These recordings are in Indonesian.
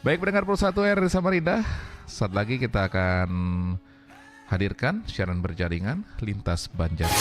Baik pendengar Pulsa 1 RRI Samarinda, saat lagi kita akan hadirkan siaran berjaringan Lintas Banjar.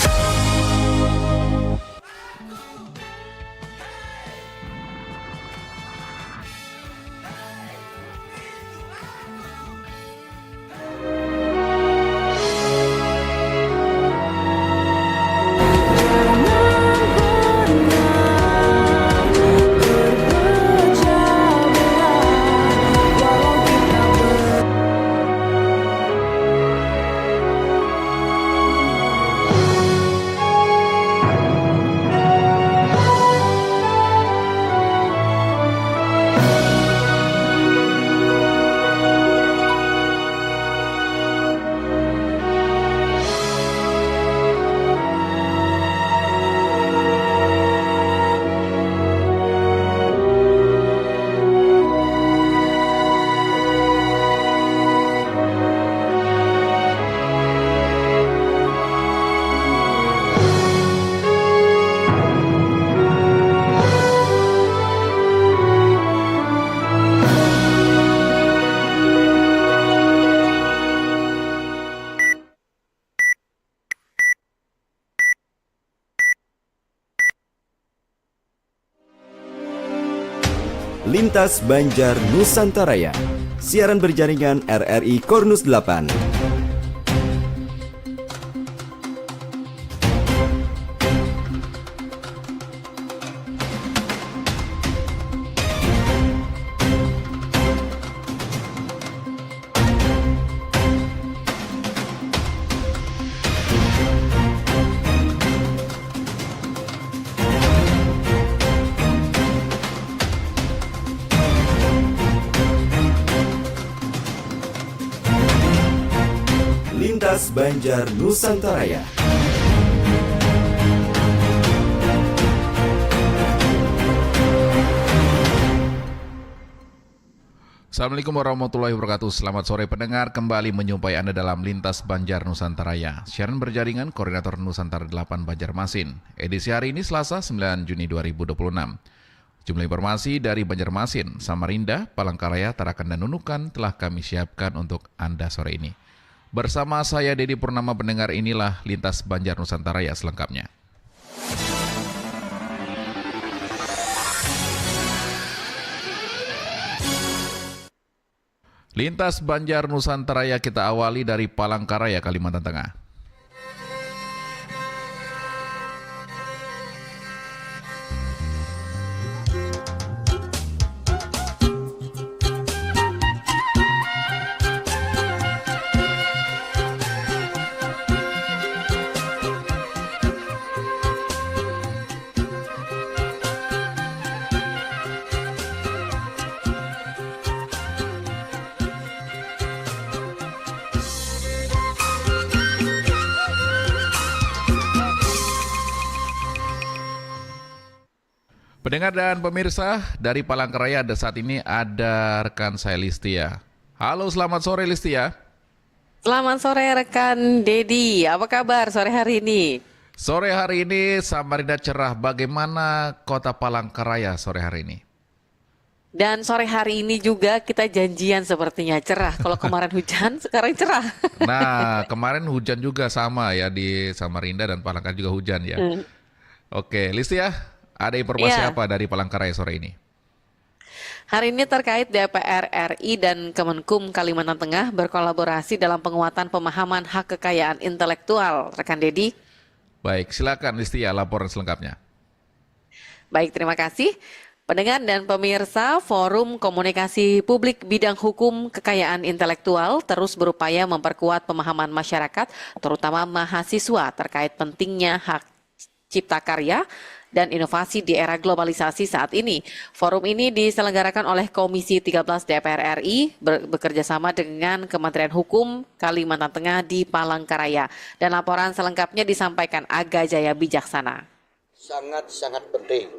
Lintas Banjar Nusantaraya. Siaran berjaringan RRI Kornus 8. Lintas Banjar Nusantaraya. Assalamualaikum warahmatullahi wabarakatuh. Selamat sore pendengar, kembali menjumpai Anda dalam Lintas Banjar Nusantaraya. Siaran berjaringan Koordinator Nusantara 8 Banjarmasin. Edisi hari ini Selasa 9 Juni 2026. Jumlah informasi dari Banjarmasin, Samarinda, Palangkaraya, Tarakan dan Nunukan telah kami siapkan untuk Anda sore ini. Bersama saya Dedi Purnama, pendengar, inilah Lintas Banjar Nusantaraya selengkapnya. Lintas Banjar Nusantaraya kita awali dari Palangkaraya, Kalimantan Tengah. Pendengar dan pemirsa, dari Palangkaraya saat ini ada rekan saya Listia. Halo, selamat sore Listia. Selamat sore rekan Dedi, apa kabar sore hari ini? Sore hari ini Samarinda cerah, bagaimana kota Palangkaraya sore hari ini? Dan sore hari ini juga kita janjian sepertinya cerah. Kalau kemarin hujan, sekarang cerah. Nah, kemarin hujan juga sama ya di Samarinda dan Palangkaraya juga hujan ya. Oke, Listia. Ada informasi apa dari Palangkaraya sore ini? Hari ini terkait DPR RI dan Kemenkum Kalimantan Tengah berkolaborasi dalam penguatan pemahaman hak kekayaan intelektual. Rekan Dedi. Baik, silakan Listia laporan selengkapnya. Baik, terima kasih. Pendengar dan pemirsa, Forum Komunikasi Publik Bidang Hukum Kekayaan Intelektual terus berupaya memperkuat pemahaman masyarakat, terutama mahasiswa terkait pentingnya hak cipta karya dan inovasi di era globalisasi saat ini. Forum ini diselenggarakan oleh Komisi 13 DPR RI bekerjasama dengan Kementerian Hukum Kalimantan Tengah di Palangkaraya. Dan laporan selengkapnya disampaikan Aga Jaya Bijaksana. Sangat-sangat penting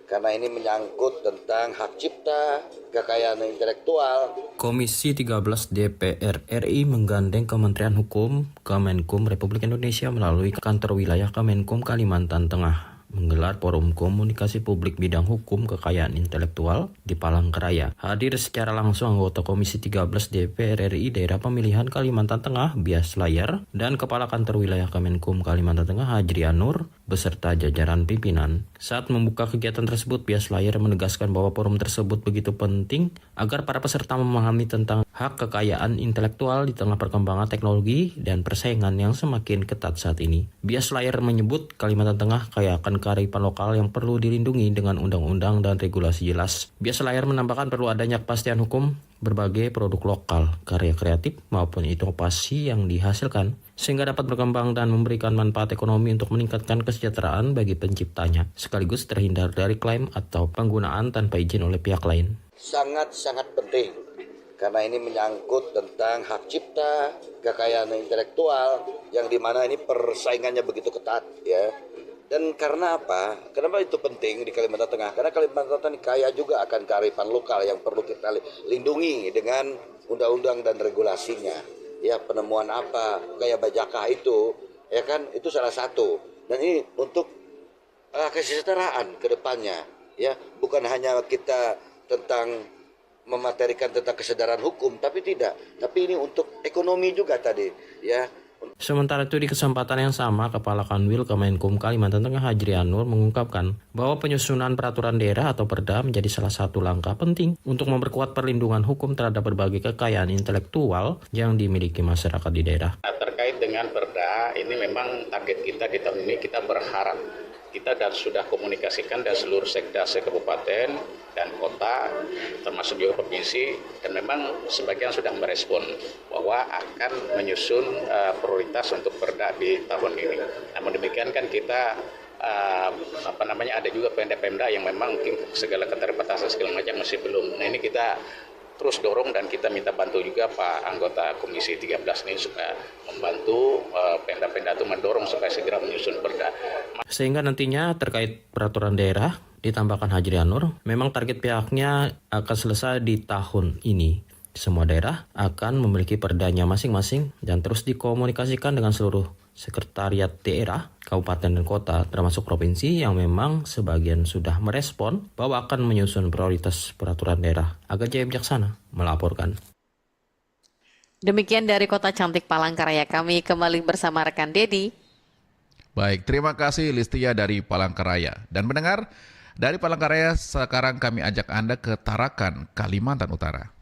karena ini menyangkut tentang hak cipta, kekayaan intelektual. Komisi 13 DPR RI menggandeng Kementerian Hukum, Kemenkum Republik Indonesia melalui kantor wilayah Kemenkum Kalimantan Tengah menggelar forum komunikasi publik bidang hukum kekayaan intelektual di Palangkaraya. Hadir secara langsung anggota Komisi 13 DPR RI Daerah Pemilihan Kalimantan Tengah Bias Layar dan Kepala Kantor Wilayah Kemenkum Kalimantan Tengah Hajri Anur beserta jajaran pimpinan. Saat membuka kegiatan tersebut, Bias Layar menegaskan bahwa forum tersebut begitu penting agar para peserta memahami tentang hak kekayaan intelektual di tengah perkembangan teknologi dan persaingan yang semakin ketat saat ini. Bias Layar menyebut Kalimantan Tengah kaya akan kearifan lokal yang perlu dilindungi dengan undang-undang dan regulasi jelas. Bias Layar menambahkan perlu adanya kepastian hukum berbagai produk lokal, karya kreatif maupun inovasi yang dihasilkan sehingga dapat berkembang dan memberikan manfaat ekonomi untuk meningkatkan kesejahteraan bagi penciptanya, sekaligus terhindar dari klaim atau penggunaan tanpa izin oleh pihak lain. Sangat-sangat penting karena ini menyangkut tentang hak cipta, kekayaan intelektual yang dimana ini persaingannya begitu ketat ya. Dan karena apa? Kenapa itu penting di Kalimantan Tengah? Karena Kalimantan Tengah kaya juga akan kearifan lokal yang perlu kita lindungi dengan undang-undang dan regulasinya. Ya, penemuan apa kayak bajakah itu, ya kan? Itu salah satu. Dan ini untuk kesejahteraan ke depannya, ya. Bukan hanya kita tentang mematerikan tentang kesadaran hukum, tapi tidak. Tapi ini untuk ekonomi juga tadi, ya. Sementara itu di kesempatan yang sama, Kepala Kanwil Kemenkum Kalimantan Tengah Hajri Anur mengungkapkan bahwa penyusunan peraturan daerah atau Perda menjadi salah satu langkah penting untuk memperkuat perlindungan hukum terhadap berbagai kekayaan intelektual yang dimiliki masyarakat di daerah. Terkait dengan Perda, ini memang target kita di tahun ini kita berharap kita sudah komunikasikan dan seluruh sekda kabupaten dan kota termasuk juga provinsi, dan memang sebagian sudah merespon bahwa akan menyusun prioritas untuk Perda di tahun ini. Namun demikian kan kita ada juga pemda-pemda yang memang mungkin segala keterbatasan segala macam masih belum. Nah, ini kita terus dorong dan kita minta bantu juga Pak anggota Komisi 13 ini supaya membantu pemda-pemda itu mendorong supaya segera menyusun Perda. Sehingga nantinya terkait peraturan daerah, ditambahkan Hajri Anur, memang target pihaknya akan selesai di tahun ini. Semua daerah akan memiliki perdanya masing-masing dan terus dikomunikasikan dengan seluruh sekretariat daerah, kabupaten dan kota, termasuk provinsi yang memang sebagian sudah merespon bahwa akan menyusun prioritas peraturan daerah. Aga Jaya Bijaksana melaporkan. Demikian dari Kota Cantik Palangkaraya, kami kembali bersama rekan Dedi. Baik, terima kasih Listia dari Palangkaraya. Dan mendengar dari Palangkaraya, sekarang kami ajak Anda ke Tarakan, Kalimantan Utara.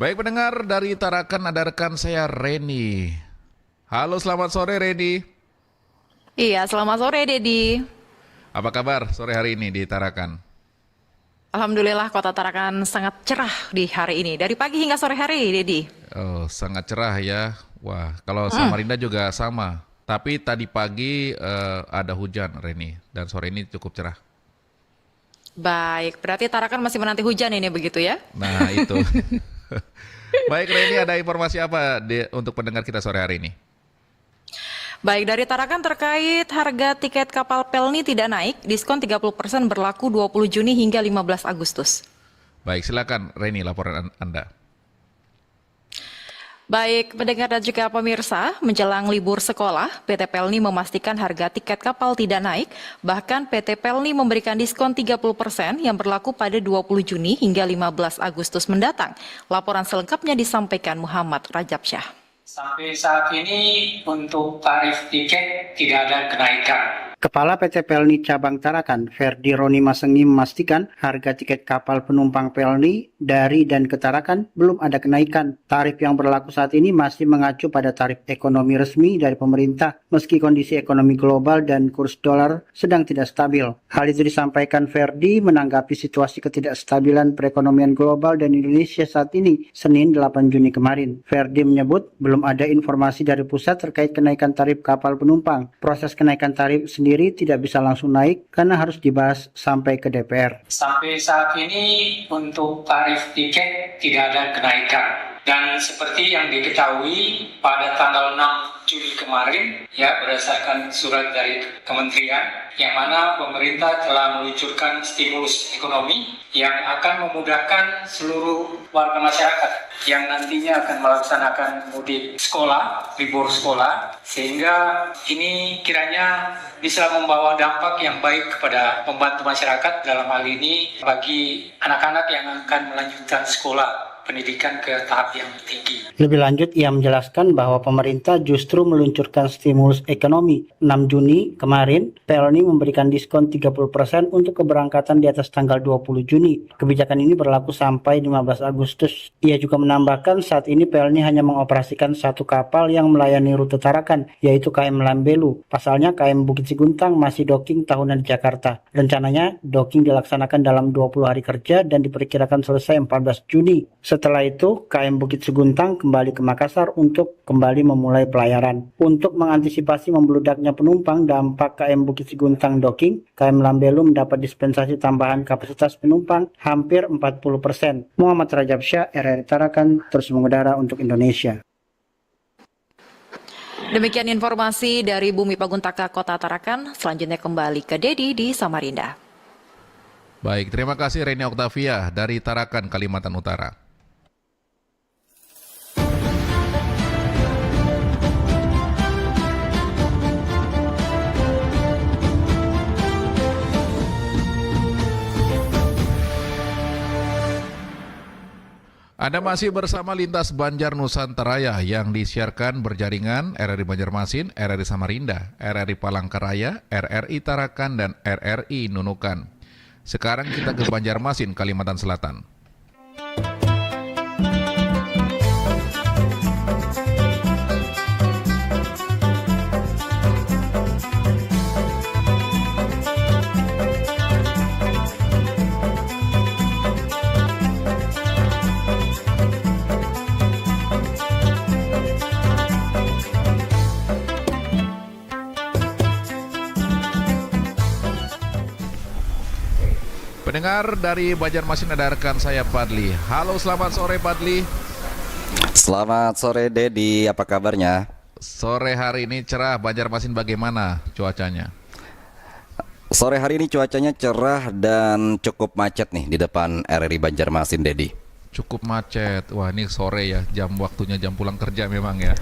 Baik pendengar, dari Tarakan ada rekan saya Reni. Halo, selamat sore Reni. Iya, selamat sore Dedi. Apa kabar sore hari ini di Tarakan? Alhamdulillah Kota Tarakan sangat cerah di hari ini. Dari pagi hingga sore hari, Dedi. Oh, sangat cerah ya. Wah, kalau Samarinda juga sama. Tapi tadi pagi ada hujan Reni, dan sore ini cukup cerah. Baik, berarti Tarakan masih menanti hujan ini begitu ya? Nah, itu. Baik Reni, ada informasi apa untuk pendengar kita sore hari ini? Baik, dari Tarakan terkait harga tiket kapal Pelni tidak naik, diskon 30% berlaku 20 Juni hingga 15 Agustus. Baik, silakan Reni, laporan Anda. Baik, pendengar dan juga pemirsa, menjelang libur sekolah, PT Pelni memastikan harga tiket kapal tidak naik, bahkan PT Pelni memberikan diskon 30% yang berlaku pada 20 Juni hingga 15 Agustus mendatang. Laporan selengkapnya disampaikan Muhammad Rajab Syah. Sampai saat ini untuk tarif tiket tidak ada kenaikan. Kepala PT Pelni Cabang Tarakan, Ferdi Roni Masengi memastikan harga tiket kapal penumpang Pelni dari dan ke Tarakan belum ada kenaikan. Tarif yang berlaku saat ini masih mengacu pada tarif ekonomi resmi dari pemerintah, meski kondisi ekonomi global dan kurs dolar sedang tidak stabil. Hal itu disampaikan Ferdi menanggapi situasi ketidakstabilan perekonomian global dan Indonesia saat ini, Senin 8 Juni kemarin. Ferdi menyebut belum ada informasi dari pusat terkait kenaikan tarif kapal penumpang. Proses kenaikan tarif sendiri tidak bisa langsung naik karena harus dibahas sampai ke DPR. Sampai saat ini untuk tarif tiket tidak ada kenaikan. Dan seperti yang diketahui pada tanggal 6 Juli kemarin, ya berdasarkan surat dari Kementerian, yang mana pemerintah telah meluncurkan stimulus ekonomi yang akan memudahkan seluruh warga masyarakat yang nantinya akan melaksanakan mudik sekolah, libur sekolah, sehingga ini kiranya bisa membawa dampak yang baik kepada pembantu masyarakat, dalam hal ini bagi anak-anak yang akan melanjutkan sekolah pendidikan ke tahap yang tinggi. Lebih lanjut, ia menjelaskan bahwa pemerintah justru meluncurkan stimulus ekonomi. 6 Juni kemarin, Pelni memberikan diskon 30% untuk keberangkatan di atas tanggal 20 Juni. Kebijakan ini berlaku sampai 15 Agustus. Ia juga menambahkan saat ini Pelni hanya mengoperasikan satu kapal yang melayani rute Tarakan, yaitu KM Lambelu. Pasalnya KM Bukit Siguntang masih docking tahunan di Jakarta. Rencananya docking dilaksanakan dalam 20 hari kerja dan diperkirakan selesai 14 Juni. Setelah itu, KM Bukit Siguntang kembali ke Makassar untuk kembali memulai pelayaran. Untuk mengantisipasi membludaknya penumpang dampak KM Bukit Siguntang docking, KM Lambelu mendapat dispensasi tambahan kapasitas penumpang hampir 40%. Muhammad Rajab Syah, RRI Tarakan, terus mengudara untuk Indonesia. Demikian informasi dari Bumi Paguntaka Kota Tarakan. Selanjutnya kembali ke Dedi di Samarinda. Baik, terima kasih Reni Oktavia dari Tarakan, Kalimantan Utara. Anda masih bersama Lintas Banjar Nusantara yang disiarkan berjaringan RRI Banjarmasin, RRI Samarinda, RRI Palangkaraya, RRI Tarakan, dan RRI Nunukan. Sekarang kita ke Banjarmasin, Kalimantan Selatan. Pendengar dari Banjarmasin, ada rekan saya Padli. Halo, selamat sore Padli. Selamat sore Dedi, apa kabarnya? Sore hari ini cerah, Banjarmasin bagaimana cuacanya? Sore hari ini cuacanya cerah dan cukup macet nih di depan RRI Banjarmasin, Dedi. Cukup macet, wah ini sore ya, waktunya jam pulang kerja memang ya.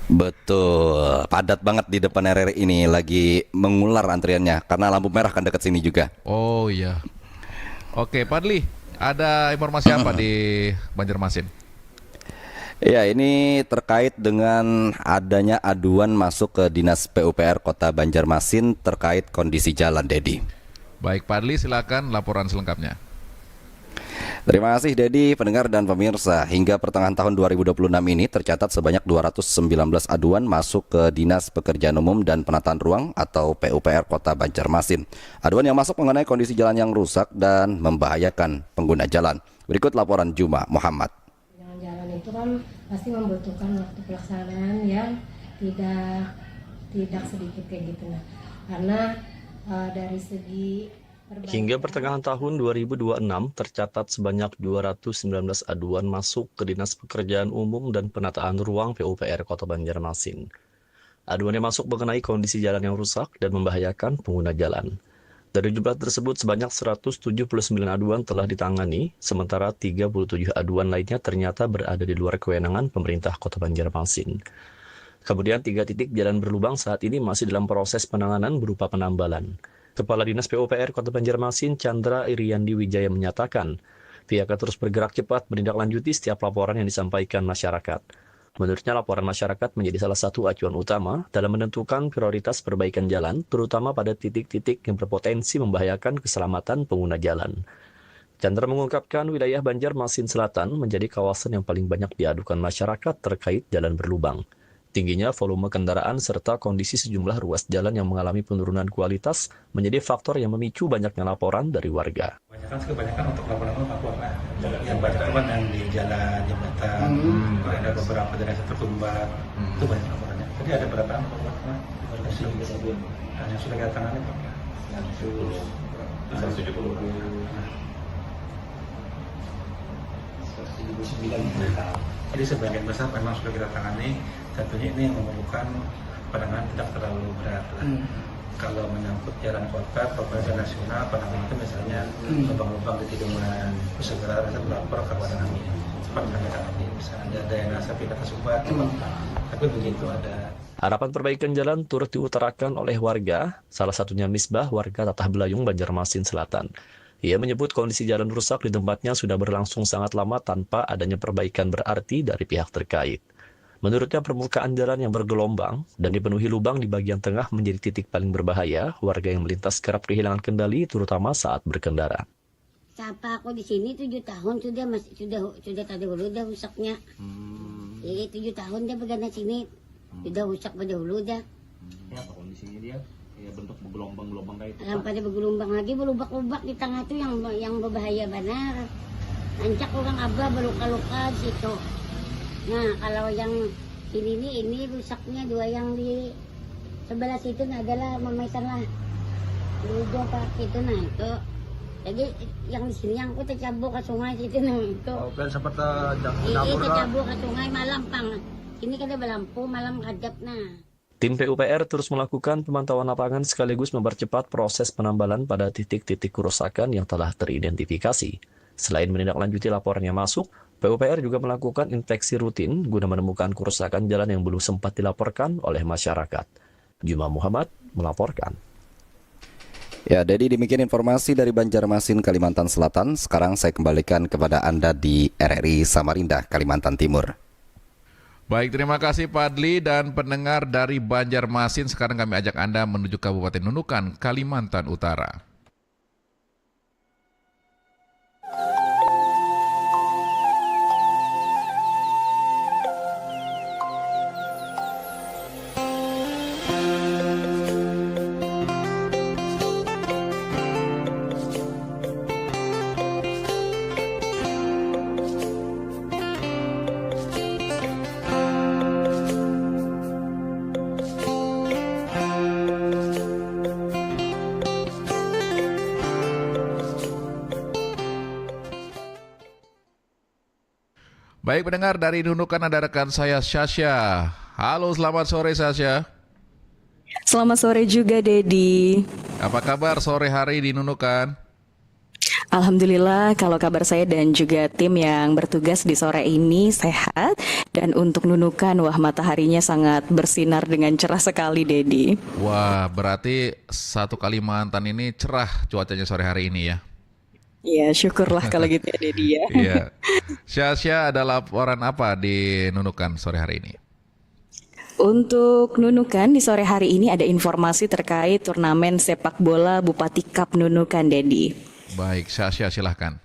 Betul, padat banget di depan RRI ini, lagi mengular antriannya karena lampu merah kan dekat sini juga. Oh iya. Oke, Padli, ada informasi apa di Banjarmasin? Ya, ini terkait dengan adanya aduan masuk ke Dinas PUPR Kota Banjarmasin terkait kondisi jalan, Dedi. Baik, Padli, silakan laporan selengkapnya. Terima kasih Dedi, pendengar dan pemirsa. Hingga pertengahan tahun 2026 ini tercatat sebanyak 219 aduan masuk ke Dinas Pekerjaan Umum dan Penataan Ruang atau PUPR Kota Banjarmasin. Aduan yang masuk mengenai kondisi jalan yang rusak dan membahayakan pengguna jalan. Berikut laporan Juma Muhammad. Jalan itu kan pasti membutuhkan waktu pelaksanaan yang tidak sedikit kayak gitu nah. Karena dari segi hingga pertengahan tahun 2026 tercatat sebanyak 219 aduan masuk ke Dinas Pekerjaan Umum dan Penataan Ruang PUPR Kota Banjarmasin. Aduan yang masuk mengenai kondisi jalan yang rusak dan membahayakan pengguna jalan. Dari jumlah tersebut sebanyak 179 aduan telah ditangani, sementara 37 aduan lainnya ternyata berada di luar kewenangan pemerintah Kota Banjarmasin. Kemudian 3 titik jalan berlubang saat ini masih dalam proses penanganan berupa penambalan. Kepala Dinas PUPR Kota Banjarmasin, Chandra Iriandi Wijaya menyatakan, pihaknya terus bergerak cepat menindaklanjuti setiap laporan yang disampaikan masyarakat. Menurutnya, laporan masyarakat menjadi salah satu acuan utama dalam menentukan prioritas perbaikan jalan, terutama pada titik-titik yang berpotensi membahayakan keselamatan pengguna jalan. Chandra mengungkapkan wilayah Banjarmasin Selatan menjadi kawasan yang paling banyak diadukan masyarakat terkait jalan berlubang. Tingginya volume kendaraan serta kondisi sejumlah ruas jalan yang mengalami penurunan kualitas menjadi faktor yang memicu banyaknya laporan dari warga. Kebanyakan untuk laporan lapor lah. Yang banyak kan yang di jalan, jembatan, ada beberapa jalan yang tertumbat, itu banyak laporannya. Jadi ada berapa laporan? Yang sudah kita tangani Pak. 179. Jadi sebagian besar memang sudah kita tangani. Tentunya ini yang memerlukan penanganan tidak terlalu berat. Kalau menyangkut jalan kota, provinsi nasional, penanganan itu misalnya lubang-lubang di tikungan, segera rasa melapor kepada kami, cepat menangani. Misalnya ada yang rasa pindah ke Sumbat, tapi begitu ada. Harapan perbaikan jalan turut diutarakan oleh warga, salah satunya Misbah, warga Tatah Belayung, Banjarmasin Selatan. Ia menyebut kondisi jalan rusak di tempatnya sudah berlangsung sangat lama tanpa adanya perbaikan berarti dari pihak terkait. Menurutnya, permukaan jalan yang bergelombang dan dipenuhi lubang di bagian tengah menjadi titik paling berbahaya. Warga yang melintas kerap kehilangan kendali, terutama saat berkendara. Siapa aku di sini 7 tahun sudah tadi hulu dah rusaknya. 7 tahun dia bergana sini, sudah rusak pada hulu dah. Apa kondisinya dia? Ya, bentuk bergelombang-gelombang kayak itu. Pada bergelombang lagi, berlubak-lubak di tengah itu yang berbahaya benar. Ancak orang abah berluka-luka di situ. Nah, kalau yang ini rusaknya dua yang di sebelah situ adalah memaisan lah. Dua pak itu nah itu. Jadi yang di sini yang aku tercabuk ke sungai situ nah itu. Oh, kan sempat tercabuk ke sungai malam pang. Ini kan ada lampu malam kadap nah. Tim PUPR terus melakukan pemantauan lapangan sekaligus mempercepat proses penambalan pada titik-titik kerusakan yang telah teridentifikasi. Selain menindaklanjuti laporan yang masuk, PUPR juga melakukan inspeksi rutin guna menemukan kerusakan jalan yang belum sempat dilaporkan oleh masyarakat. Juma Muhammad melaporkan. Ya, jadi demikian informasi dari Banjarmasin, Kalimantan Selatan. Sekarang saya kembalikan kepada Anda di RRI Samarinda, Kalimantan Timur. Baik, terima kasih Padli dan pendengar dari Banjarmasin. Sekarang kami ajak Anda menuju Kabupaten Nunukan, Kalimantan Utara. Baik pendengar, dari Nunukan ada rekan saya Syasha. Halo, selamat sore Syasha. Selamat sore juga Dedi. Apa kabar sore hari di Nunukan? Alhamdulillah, kalau kabar saya dan juga tim yang bertugas di sore ini sehat. Dan untuk Nunukan, wah mataharinya sangat bersinar dengan cerah sekali Dedi. Wah, berarti satu Kalimantan ini cerah cuacanya sore hari ini ya? Ya, syukurlah kalau gitu ya Dedi ya. Iya. Syasha, ada laporan apa di Nunukan sore hari ini? Untuk Nunukan di sore hari ini ada informasi terkait turnamen sepak bola Bupati Cup Nunukan, Dedi. Baik, Syasha silahkan.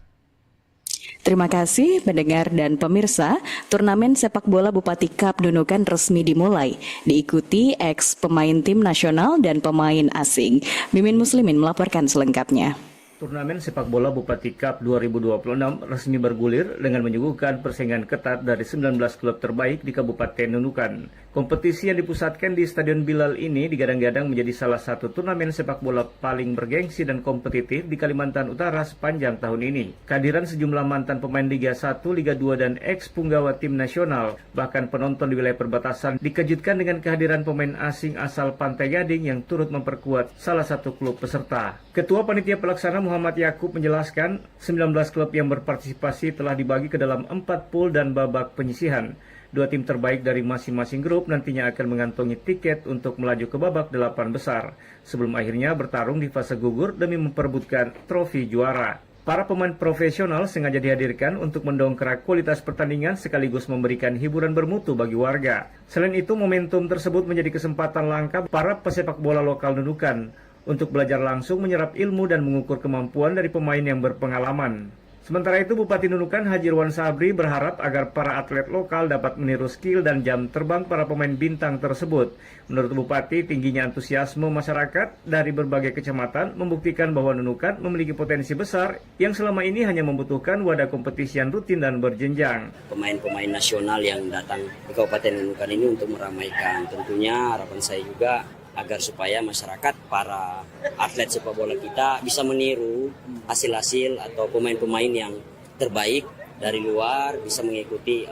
Terima kasih pendengar dan pemirsa. Turnamen sepak bola Bupati Cup Nunukan resmi dimulai, diikuti ex pemain tim nasional dan pemain asing. Mimin Muslimin melaporkan selengkapnya. Turnamen sepak bola Bupati Cup 2026 resmi bergulir dengan menyuguhkan persaingan ketat dari 19 klub terbaik di Kabupaten Nunukan. Kompetisi yang dipusatkan di Stadion Bilal ini digadang-gadang menjadi salah satu turnamen sepak bola paling bergengsi dan kompetitif di Kalimantan Utara sepanjang tahun ini. Kehadiran sejumlah mantan pemain Liga 1, Liga 2, dan ex-punggawa tim nasional, bahkan penonton di wilayah perbatasan dikejutkan dengan kehadiran pemain asing asal Pantai Gading yang turut memperkuat salah satu klub peserta. Ketua Panitia Pelaksana Muhammad Yakub menjelaskan 19 klub yang berpartisipasi telah dibagi ke dalam 4 pool dan babak penyisihan. 2 tim terbaik dari masing-masing grup nantinya akan mengantongi tiket untuk melaju ke babak 8 besar, sebelum akhirnya bertarung di fase gugur demi memperebutkan trofi juara. Para pemain profesional sengaja dihadirkan untuk mendongkrak kualitas pertandingan sekaligus memberikan hiburan bermutu bagi warga. Selain itu, momentum tersebut menjadi kesempatan langka para pesepak bola lokal Nunukan untuk belajar langsung menyerap ilmu dan mengukur kemampuan dari pemain yang berpengalaman. Sementara itu, Bupati Nunukan Haji Irwan Sabri berharap agar para atlet lokal dapat meniru skill dan jam terbang para pemain bintang tersebut. Menurut Bupati, tingginya antusiasme masyarakat dari berbagai kecamatan membuktikan bahwa Nunukan memiliki potensi besar yang selama ini hanya membutuhkan wadah kompetisi yang rutin dan berjenjang. Pemain-pemain nasional yang datang ke Kabupaten Nunukan ini untuk meramaikan. Tentunya harapan saya juga agar supaya masyarakat, para atlet sepak bola kita bisa meniru hasil-hasil atau pemain-pemain yang terbaik dari luar, bisa mengikuti,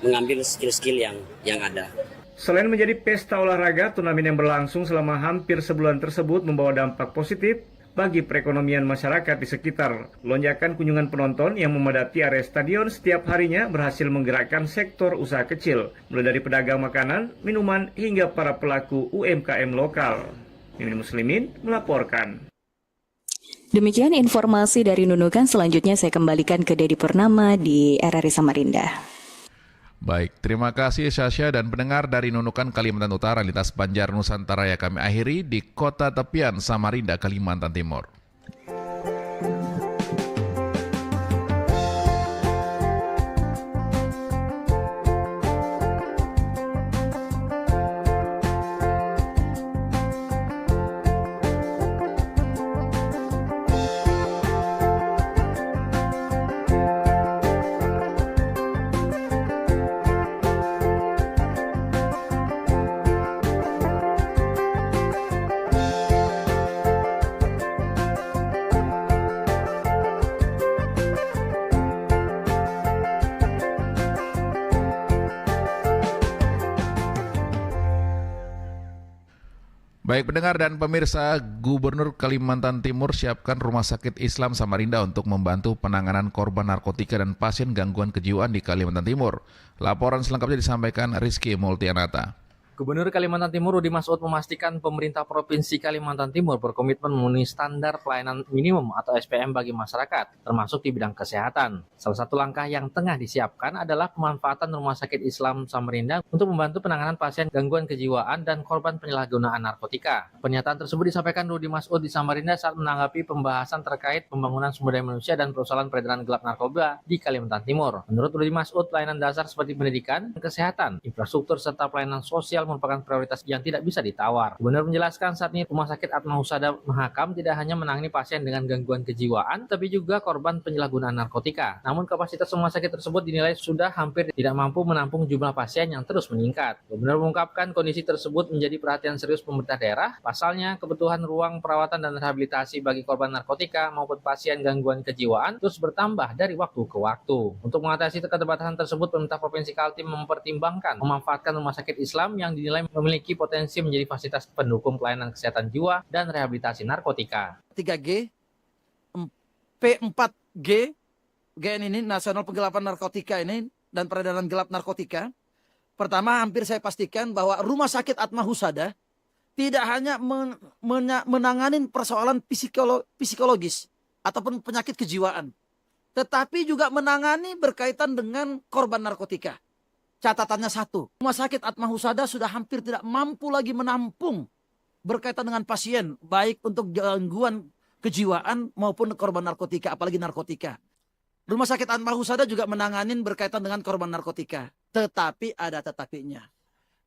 mengambil skill-skill yang ada. Selain menjadi pesta olahraga, turnamen yang berlangsung selama hampir sebulan tersebut membawa dampak positif bagi perekonomian masyarakat di sekitar. Lonjakan kunjungan penonton yang memadati area stadion setiap harinya berhasil menggerakkan sektor usaha kecil, mulai dari pedagang makanan, minuman, hingga para pelaku UMKM lokal. Mimin Muslimin melaporkan. Demikian informasi dari Nunukan. Selanjutnya saya kembalikan ke Dedi Purnama di RRI Samarinda. Baik, terima kasih Syasha dan pendengar dari Nunukan, Kalimantan Utara, lintas Banjar Nusantara yang kami akhiri di Kota Tepian, Samarinda, Kalimantan Timur. Baik pendengar dan pemirsa, Gubernur Kalimantan Timur siapkan Rumah Sakit Islam Samarinda untuk membantu penanganan korban narkotika dan pasien gangguan kejiwaan di Kalimantan Timur. Laporan selengkapnya disampaikan Rizky Multianata. Gubernur Kalimantan Timur Rudi Masud memastikan pemerintah Provinsi Kalimantan Timur berkomitmen memenuhi standar pelayanan minimum atau SPM bagi masyarakat, termasuk di bidang kesehatan. Salah satu langkah yang tengah disiapkan adalah pemanfaatan Rumah Sakit Islam Samarinda untuk membantu penanganan pasien gangguan kejiwaan dan korban penyalahgunaan narkotika. Pernyataan tersebut disampaikan Rudi Masud di Samarinda saat menanggapi pembahasan terkait pembangunan sumber daya manusia dan persoalan peredaran gelap narkoba di Kalimantan Timur. Menurut Rudi Masud, pelayanan dasar seperti pendidikan, kesehatan, infrastruktur, serta pelayanan sosial merupakan prioritas yang tidak bisa ditawar. Gubernur menjelaskan saat ini Rumah Sakit Atma Husada Mahakam tidak hanya menangani pasien dengan gangguan kejiwaan, tapi juga korban penyalahgunaan narkotika. Namun kapasitas rumah sakit tersebut dinilai sudah hampir tidak mampu menampung jumlah pasien yang terus meningkat. Gubernur mengungkapkan kondisi tersebut menjadi perhatian serius pemerintah daerah. Pasalnya, kebutuhan ruang perawatan dan rehabilitasi bagi korban narkotika maupun pasien gangguan kejiwaan terus bertambah dari waktu ke waktu. Untuk mengatasi keterbatasan tersebut, pemerintah Provinsi Kaltim mempertimbangkan memanfaatkan rumah sakit Islam yang dinilai memiliki potensi menjadi fasilitas pendukung pelayanan kesehatan jiwa dan rehabilitasi narkotika. 3G, P4G, GN ini, Nasional Penggelapan Narkotika ini, dan peredaran gelap narkotika. Pertama, hampir saya pastikan bahwa Rumah Sakit Atma Husada tidak hanya menangani persoalan psikologis ataupun penyakit kejiwaan, tetapi juga menangani berkaitan dengan korban narkotika. Catatannya satu, Rumah Sakit Atma Husada sudah hampir tidak mampu lagi menampung berkaitan dengan pasien, baik untuk gangguan kejiwaan maupun korban narkotika, apalagi narkotika. Rumah Sakit Atma Husada juga menangani berkaitan dengan korban narkotika. Tetapi ada tetapinya.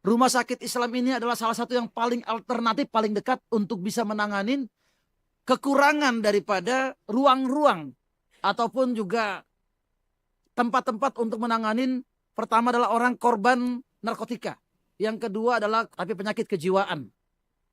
Rumah Sakit Islam ini adalah salah satu yang paling alternatif, paling dekat untuk bisa menangani kekurangan daripada ruang-ruang ataupun juga tempat-tempat untuk menangani. Pertama adalah orang korban narkotika. Yang kedua adalah penyakit kejiwaan.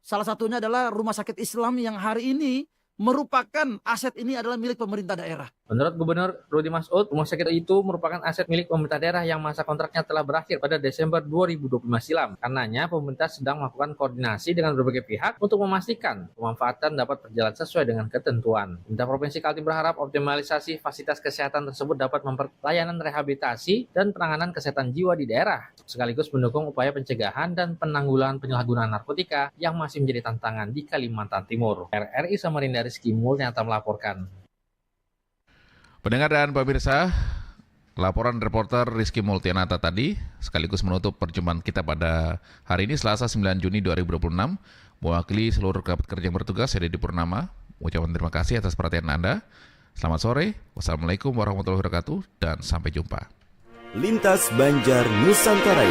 Salah satunya adalah Rumah Sakit Islam yang hari ini merupakan aset ini adalah milik pemerintah daerah. Menurut Gubernur Rudi Masud, rumah sakit itu merupakan aset milik pemerintah daerah yang masa kontraknya telah berakhir pada Desember 2025 silam. Karenanya pemerintah sedang melakukan koordinasi dengan berbagai pihak untuk memastikan pemanfaatan dapat berjalan sesuai dengan ketentuan. Pemerintah Provinsi Kaltim berharap optimalisasi fasilitas kesehatan tersebut dapat memperlayanan rehabilitasi dan penanganan kesehatan jiwa di daerah, sekaligus mendukung upaya pencegahan dan penanggulangan penyalahgunaan narkotika yang masih menjadi tantangan di Kalimantan Timur. RRI Samarinda, Rizky Multianata melaporkan. Pendengar dan pemirsa, laporan reporter Rizky Multianata tadi sekaligus menutup perjumpaan kita pada hari ini Selasa 9 Juni 2026. Mewakili seluruh kerabat kerja yang bertugas, saya Dedi Purnama, ucapan terima kasih atas perhatian Anda. Selamat sore, wassalamualaikum warahmatullahi wabarakatuh, dan sampai jumpa. Lintas Banjar Nusantara.